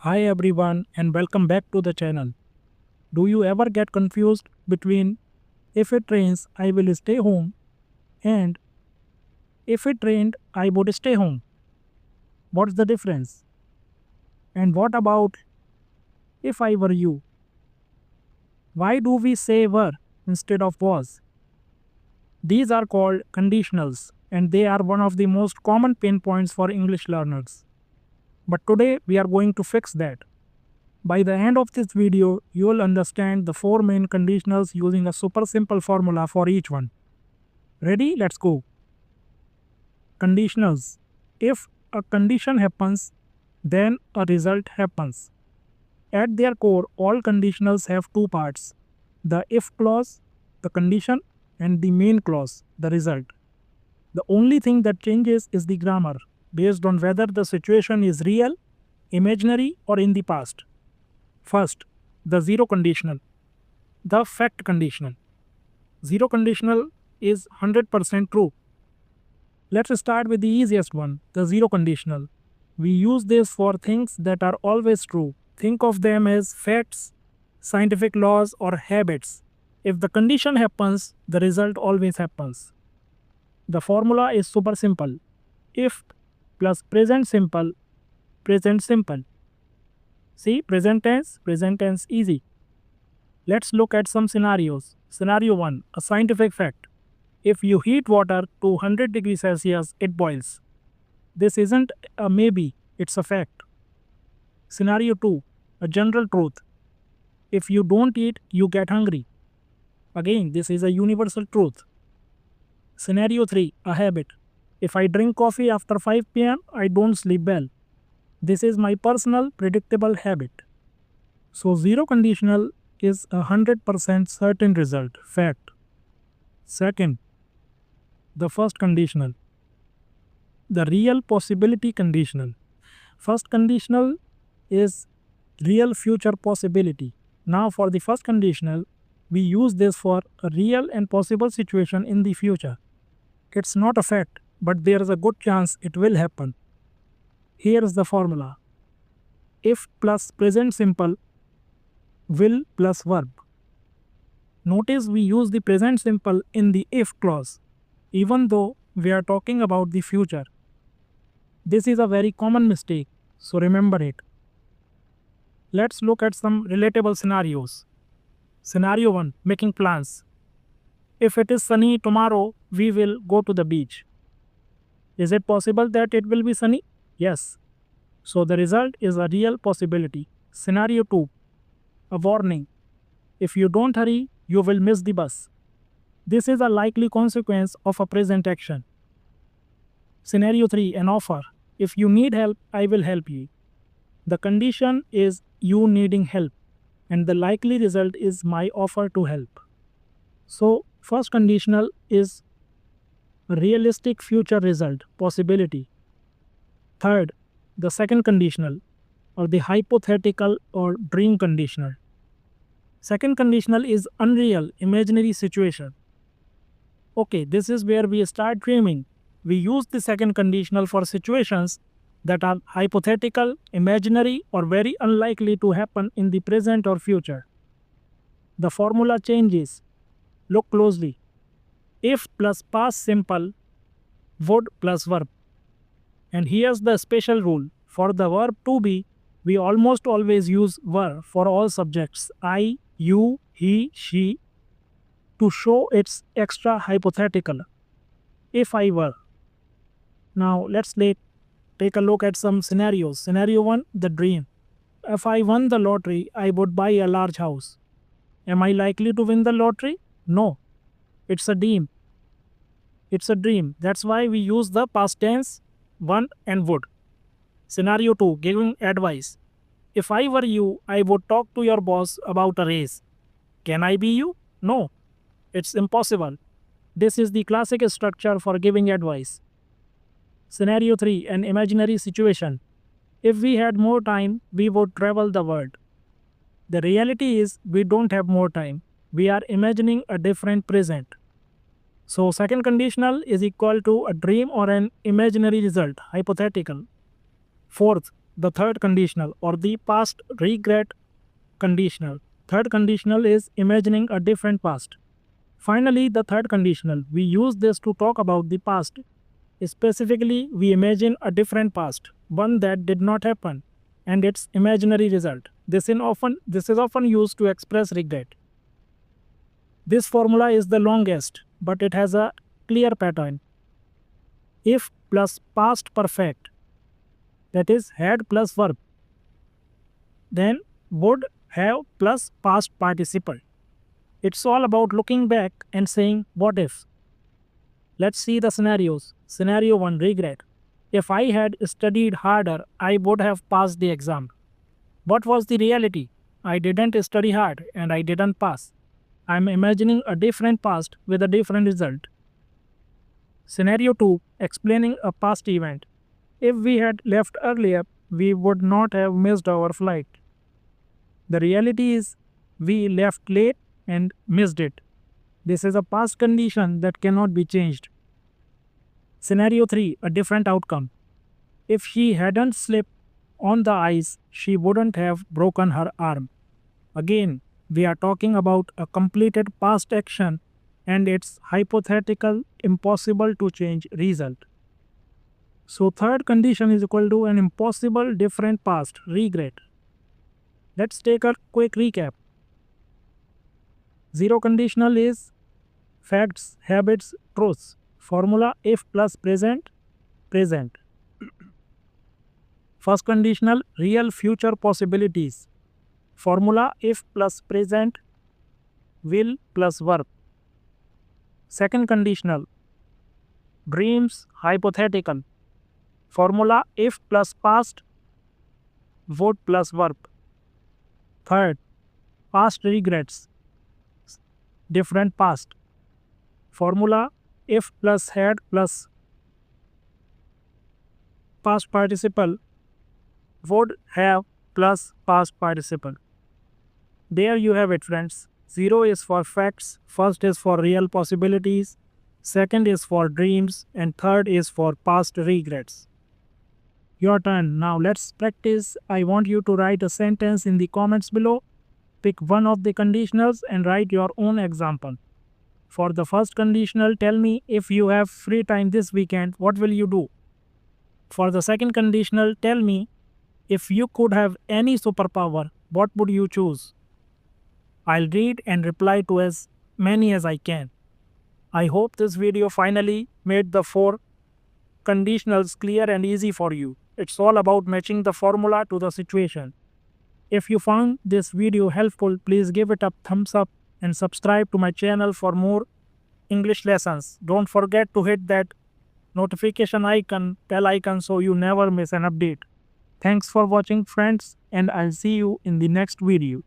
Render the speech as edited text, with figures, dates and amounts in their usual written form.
Hi everyone and welcome back to the channel. Do you ever get confused between if it rains I will stay home and if it rained I would stay home? What's the difference? And what about if I were you? Why do we say were instead of was? These are called conditionals and they are one of the most common pain points for English learners. But today we are going to fix that. By the end of this video, you will understand the 4 main conditionals using a super simple formula for each one. Ready? Let's go. Conditionals. If a condition happens, then a result happens. At their core, all conditionals have two parts: the if clause, the condition, and the main clause, the result. The only thing that changes is the grammar, based on whether the situation is real, imaginary, or in the past. First, the zero conditional, the fact conditional. Zero conditional is 100% true. Let's start with the easiest one, the zero conditional. We use this for things that are always true. Think of them as facts, scientific laws, or habits. If the condition happens, the result always happens. The formula is super simple. If plus present simple, present simple. See, present tense easy. Let's look at some scenarios. Scenario 1, a scientific fact. If you heat water to 100 degrees Celsius, it boils. This isn't a maybe, it's a fact. Scenario 2, a general truth. If you don't eat, you get hungry. Again, this is a universal truth. Scenario 3, a habit. If I drink coffee after 5 pm, I don't sleep well. This is my personal predictable habit. So zero conditional is a 100% certain result, fact. Second, the first conditional, the real possibility conditional. First conditional is real future possibility. Now for the first conditional, we use this for a real and possible situation in the future. It's not a fact, but there is a good chance it will happen. Here is the formula. If plus present simple, will plus verb. Notice we use the present simple in the if clause, even though we are talking about the future. This is a very common mistake, so remember it. Let's look at some relatable scenarios. Scenario 1, making plans. If it is sunny tomorrow, we will go to the beach. Is it possible that it will be sunny? Yes. So the result is a real possibility. Scenario 2, a warning. If you don't hurry, you will miss the bus. This is a likely consequence of a present action. Scenario 3, an offer. If you need help, I will help you. The condition is you needing help, and the likely result is my offer to help. So, first conditional is a realistic future result, possibility. Third, the second conditional, or the hypothetical or dream conditional. Second conditional is unreal, imaginary situation. Okay, this is where we start dreaming. We use the second conditional for situations that are hypothetical, imaginary, or very unlikely to happen in the present or future. The formula changes. Look closely. If plus past simple, would plus verb. And here's the special rule. For the verb to be, we almost always use were for all subjects, I, you, he, she, to show it's extra hypothetical. If I were. Now let's take a look at some scenarios. Scenario 1, the dream. If I won the lottery, I would buy a large house. Am I likely to win the lottery? No. It's a dream. It's a dream. That's why we use the past tense, won and would. Scenario 2, giving advice. If I were you, I would talk to your boss about a raise. Can I be you? No. It's impossible. This is the classic structure for giving advice. Scenario 3, an imaginary situation. If we had more time, we would travel the world. The reality is we don't have more time. We are imagining a different present. So second conditional is equal to a dream or an imaginary result, hypothetical. Fourth, the third conditional or the past regret conditional. Third conditional is imagining a different past. Finally, the third conditional, we use this to talk about the past. Specifically, we imagine a different past, one that did not happen, and its imaginary result. This is often used to express regret. This formula is the longest, but it has a clear pattern. If plus past perfect, that is had plus verb, then would have plus past participle. It's all about looking back and saying what if. Let's see the scenarios. Scenario 1, regret. If I had studied harder, I would have passed the exam. What was the reality? I didn't study hard and I didn't pass. I'm imagining a different past with a different result. Scenario 2, explaining a past event. If we had left earlier, we would not have missed our flight. The reality is, we left late and missed it. This is a past condition that cannot be changed. Scenario 3, a different outcome. If she hadn't slipped on the ice, she wouldn't have broken her arm. Again, we are talking about a completed past action and its hypothetical, impossible to change result. So third condition is equal to an impossible different past, regret. Let's take a quick recap. Zero conditional is facts, habits, truths. Formula if plus present, present. First conditional, real future possibilities. Formula if plus present, will plus verb. Second conditional, dreams, hypothetical. Formula if plus past, would plus verb. Third, past regrets, different past. Formula if plus had plus past participle, would have plus past participle. There you have it, friends. 0 is for facts, first is for real possibilities, second is for dreams, and third is for past regrets. Your turn. Now let's practice. I want you to write a sentence in the comments below. Pick one of the conditionals and write your own example. For the first conditional, tell me if you have free time this weekend, what will you do? For the second conditional, tell me if you could have any superpower, what would you choose? I'll read and reply to as many as I can. I hope this video finally made the 4 conditionals clear and easy for you. It's all about matching the formula to the situation. If you found this video helpful, please give it a thumbs up and subscribe to my channel for more English lessons. Don't forget to hit that notification icon, bell icon, so you never miss an update. Thanks for watching, friends, and I'll see you in the next video.